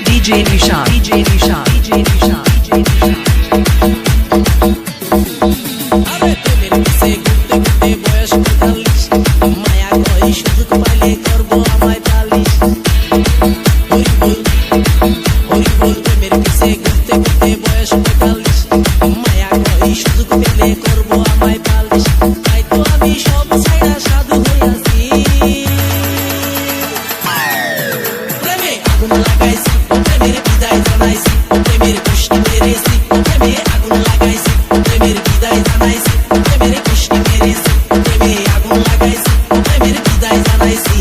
DJ Nishan, DJ Nishan, DJ Nishan, DJ Nishan. আরে প্রেমের পিছে ঘুরতে ঘুরতে বয়স ৪৫ মায়া কই সুযোগ পাইলে করবো আমায় পালিশ হই বল প্রেমের পিছে ঘুরতে ঘুরতে বয়স ৪৫ মায়া কই সুযোগ পেলে করবো আমায় পালিশ তাই তো আমি সব ছাইড়া সাধু হইয়াছি প্রেমে আগুন লাগাইছি প্রেমের বিদায় জানাইছি প্রেমের কৃষ্ণ মেরেছি প্রেমে আগুন লাগাইছি প্রেমের বিদায় জানাইছি প্রেমের কৃষ্ণ মেরেছি প্রেমে আগুন লাগাইছি প্রেমের বিদায় জানাইছি